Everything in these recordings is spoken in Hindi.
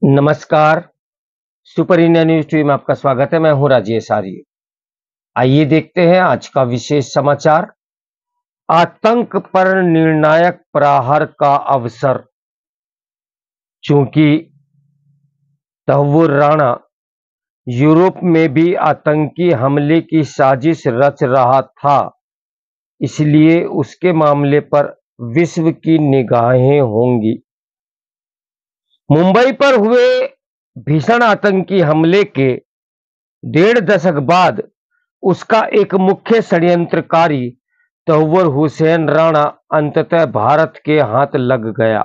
नमस्कार। सुपर इंडिया न्यूज टीवी में आपका स्वागत है। मैं हूं राजेश आर्य। आइए देखते हैं आज का विशेष समाचार। आतंक पर निर्णायक प्रहार का अवसर। चूंकि तहव्वुर राणा यूरोप में भी आतंकी हमले की साजिश रच रहा था, इसलिए उसके मामले पर विश्व की निगाहें होंगी। मुंबई पर हुए भीषण आतंकी हमले के 1.5 दशक बाद उसका एक मुख्य षड्यंत्रकारी तहव्वुर हुसैन राणा अंततः भारत के हाथ लग गया।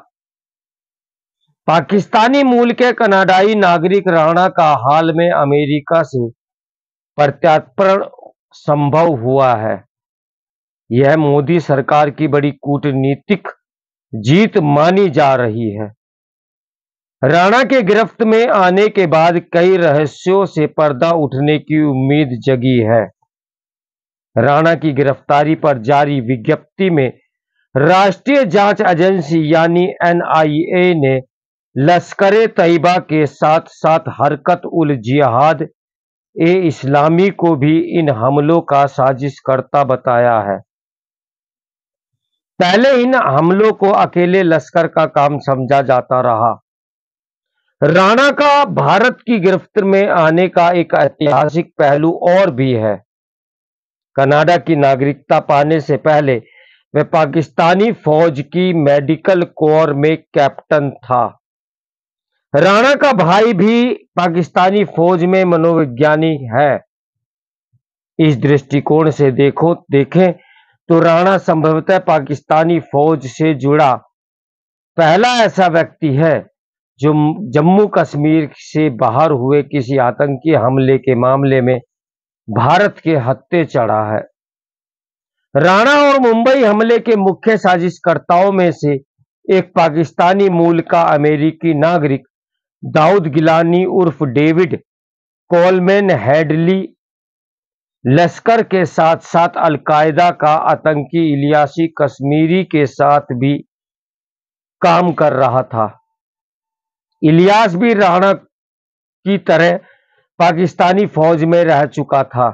पाकिस्तानी मूल के कनाडाई नागरिक राणा का हाल में अमेरिका से प्रत्यार्पण संभव हुआ है। यह मोदी सरकार की बड़ी कूटनीतिक जीत मानी जा रही है। राणा के गिरफ्त में आने के बाद कई रहस्यों से पर्दा उठने की उम्मीद जगी है। राणा की गिरफ्तारी पर जारी विज्ञप्ति में राष्ट्रीय जांच एजेंसी यानी एनआईए ने लश्कर-ए तैयबा के साथ साथ हरकत उल जिहाद ए इस्लामी को भी इन हमलों का साजिशकर्ता बताया है। पहले इन हमलों को अकेले लश्कर का काम समझा जाता रहा। राणा का भारत की गिरफ्त में आने का एक ऐतिहासिक पहलू और भी है। कनाडा की नागरिकता पाने से पहले वह पाकिस्तानी फौज की मेडिकल कोर में कैप्टन था। राणा का भाई भी पाकिस्तानी फौज में मनोविज्ञानी है। इस दृष्टिकोण से देखें तो राणा संभवतः पाकिस्तानी फौज से जुड़ा पहला ऐसा व्यक्ति है जो जम्मू कश्मीर से बाहर हुए किसी आतंकी हमले के मामले में भारत के हत्थे चढ़ा है। राणा और मुंबई हमले के मुख्य साजिशकर्ताओं में से एक पाकिस्तानी मूल का अमेरिकी नागरिक दाऊद गिलानी उर्फ डेविड कोलमैन हेडली लश्कर के साथ साथ अल-कायदा का आतंकी इलियासी कश्मीरी के साथ भी काम कर रहा था। इलियास भी राणा की तरह पाकिस्तानी फौज में रह चुका था।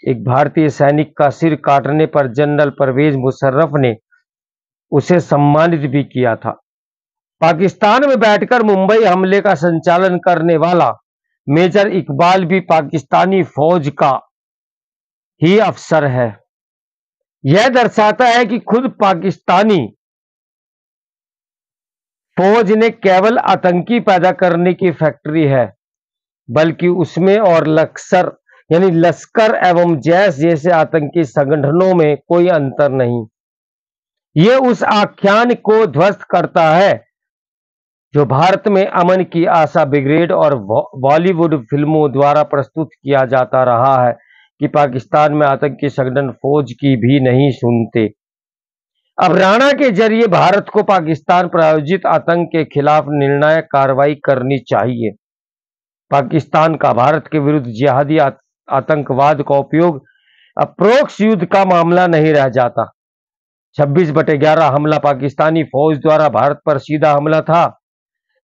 एक भारतीय सैनिक का सिर काटने पर जनरल परवेज मुशर्रफ ने उसे सम्मानित भी किया था। पाकिस्तान में बैठकर मुंबई हमले का संचालन करने वाला मेजर इकबाल भी पाकिस्तानी फौज का ही अफसर है। यह दर्शाता है कि खुद पाकिस्तानी फौज ने केवल आतंकी पैदा करने की फैक्ट्री है, बल्कि उसमें और लश्कर एवं जैश जैसे आतंकी संगठनों में कोई अंतर नहीं। यह उस आख्यान को ध्वस्त करता है जो भारत में अमन की आशा ब्रिगेड और बॉलीवुड फिल्मों द्वारा प्रस्तुत किया जाता रहा है कि पाकिस्तान में आतंकी संगठन फौज की भी नहीं सुनते। अब राणा के जरिए भारत को पाकिस्तान प्रायोजित आतंक के खिलाफ निर्णायक कार्रवाई करनी चाहिए। पाकिस्तान का भारत के विरुद्ध जिहादी आतंकवाद का उपयोग अब प्रोक्सी युद्ध का मामला नहीं रह जाता। 26/11 हमला पाकिस्तानी फौज द्वारा भारत पर सीधा हमला था,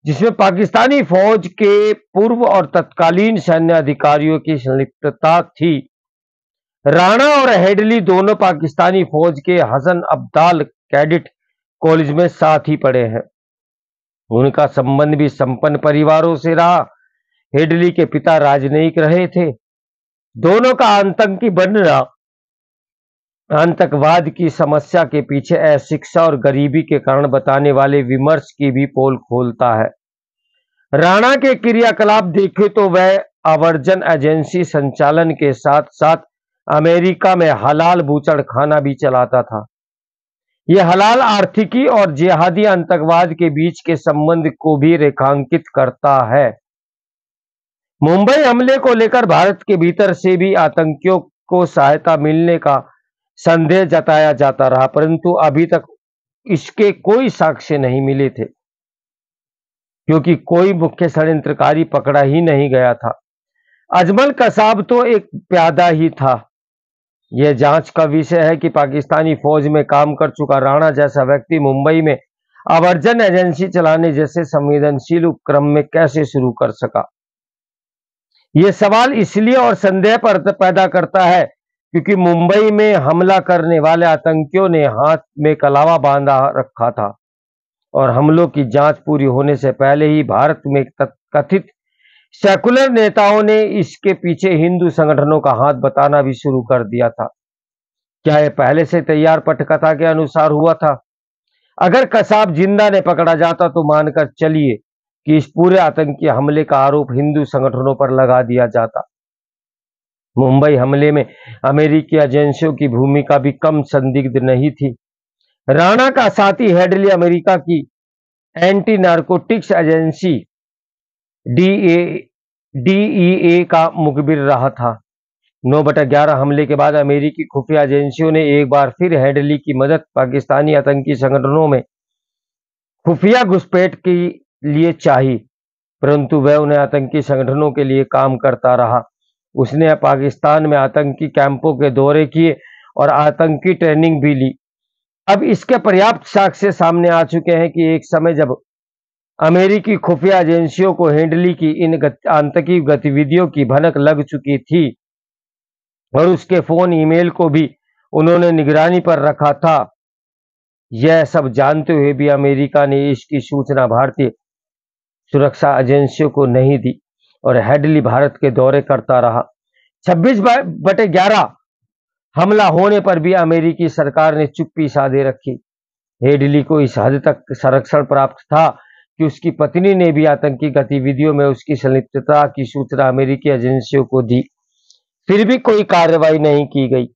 जिसमें पाकिस्तानी फौज के पूर्व और तत्कालीन सैन्य अधिकारियों की संलिप्तता थी। राणा और हेडली दोनों पाकिस्तानी फौज के हसन अब्दाल कैडेट कॉलेज में साथ ही पढ़े हैं। उनका संबंध भी संपन्न परिवारों से रहा। हेडली के पिता राजनयिक रहे थे। दोनों का आतंकी बनना आतंकवाद की समस्या के पीछे अशिक्षा और गरीबी के कारण बताने वाले विमर्श की भी पोल खोलता है। राणा के क्रियाकलाप देखें तो वह आवर्जन एजेंसी संचालन के साथ साथ अमेरिका में हलाल बूचड़खाना भी चलाता था। यह हलाल आर्थिकी और जिहादी आतंकवाद के बीच के संबंध को भी रेखांकित करता है। मुंबई हमले को लेकर भारत के भीतर से भी आतंकियों को सहायता मिलने का संदेह जताया जाता रहा, परंतु अभी तक इसके कोई साक्ष्य नहीं मिले थे, क्योंकि कोई मुख्य षड्यंत्रकारी पकड़ा ही नहीं गया था। अजमल कसाब तो एक प्यादा ही था। यह जांच का विषय है कि पाकिस्तानी फौज में काम कर चुका राणा जैसा व्यक्ति मुंबई में आवर्जन एजेंसी चलाने जैसे संवेदनशील उपक्रम में कैसे शुरू कर सका? ये सवाल इसलिए और संदेह पर पैदा करता है क्योंकि मुंबई में हमला करने वाले आतंकियों ने हाथ में कलावा बांधा रखा था और हमलों की जांच पूरी होने से पहले ही भारत में कथित सेकुलर नेताओं ने इसके पीछे हिंदू संगठनों का हाथ बताना भी शुरू कर दिया था। क्या यह पहले से तैयार पटकथा के अनुसार हुआ था? अगर कसाब जिंदा ने पकड़ा जाता तो मानकर चलिए कि इस पूरे आतंकी हमले का आरोप हिंदू संगठनों पर लगा दिया जाता। मुंबई हमले में अमेरिकी एजेंसियों की भूमिका भी कम संदिग्ध नहीं थी। राणा का साथी हेडली अमेरिका की एंटी नारकोटिक्स एजेंसी डीईए का मुखबिर रहा था। 9/11 हमले के बाद अमेरिकी खुफिया एजेंसियों ने एक बार फिर हेडली की मदद पाकिस्तानी आतंकी संगठनों में खुफिया घुसपैठ के लिए चाही, परंतु वह उन्हें आतंकी संगठनों के लिए काम करता रहा। उसने पाकिस्तान में आतंकी कैंपों के दौरे किए और आतंकी ट्रेनिंग भी ली। अब इसके पर्याप्त साक्ष्य सामने आ चुके हैं कि एक समय जब अमेरिकी खुफिया एजेंसियों को हेडली की इन आतंकी गतिविधियों की भनक लग चुकी थी और उसके फोन ईमेल को भी उन्होंने निगरानी पर रखा था। यह सब जानते हुए भी अमेरिका ने इसकी सूचना भारतीय सुरक्षा एजेंसियों को नहीं दी और हेडली भारत के दौरे करता रहा। 26/11 हमला होने पर भी अमेरिकी सरकार ने चुप्पी साधे रखी। हेडली को इस हद तक संरक्षण प्राप्त था कि उसकी पत्नी ने भी आतंकी गतिविधियों में उसकी संलिप्तता की सूचना अमेरिकी एजेंसियों को दी। फिर भी कोई कार्रवाई नहीं की गई।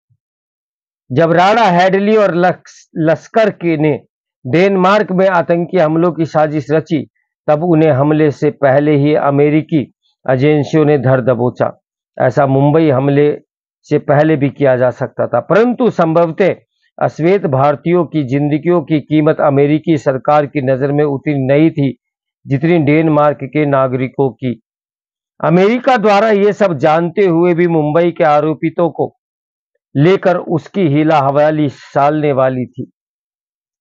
जब राणा, हेडली और लश्कर के ने डेनमार्क में आतंकी हमलों की साजिश रची, तब उन्हें हमले से पहले ही अमेरिकी एजेंसियों ने धर दबोचा। ऐसा मुंबई हमले से पहले भी किया जा सकता था, परंतु संभवतः अश्वेत भारतीयों की जिंदगियों की कीमत अमेरिकी सरकार की नजर में उतनी नहीं थी जितनी डेनमार्क के नागरिकों की। अमेरिका द्वारा ये सब जानते हुए भी मुंबई के आरोपितों को लेकर उसकी हीला हवाली सालने वाली थी।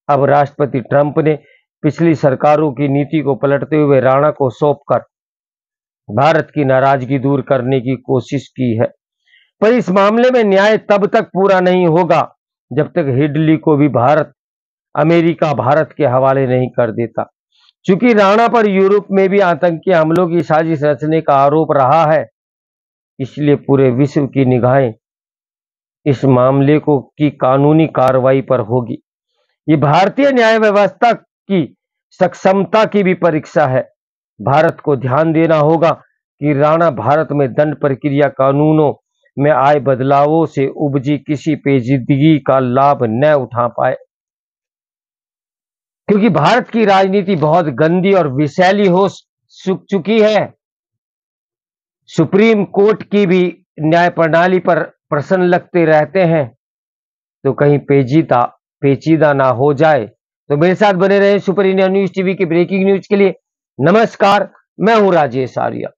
अब राष्ट्रपति ट्रंप ने पिछली सरकारों की नीति को पलटते हुए राणा को सौंपकर भारत की नाराजगी दूर करने की कोशिश की है, पर इस मामले में न्याय तब तक पूरा नहीं होगा जब तक हेडली को भी अमेरिका भारत के हवाले नहीं कर देता। चूंकि राणा पर यूरोप में भी आतंकी हमलों की साजिश रचने का आरोप रहा है, इसलिए पूरे विश्व की निगाहें इस मामले की कानूनी कार्रवाई पर होगी। ये भारतीय न्याय व्यवस्था की सक्षमता की भी परीक्षा है। भारत को ध्यान देना होगा कि राणा भारत में दंड प्रक्रिया कानूनों में आए बदलावों से उपजी किसी पेचीदगी का लाभ न उठा पाए, क्योंकि भारत की राजनीति बहुत गंदी और विषैली हो चुकी है। सुप्रीम कोर्ट की भी न्याय प्रणाली पर प्रश्न लगते रहते हैं, तो कहीं पेचीदा ना हो जाए। तो मेरे साथ बने रहे सुपर इंडिया न्यूज टीवी की ब्रेकिंग न्यूज के लिए। नमस्कार, मैं हूं राजेश आर्या।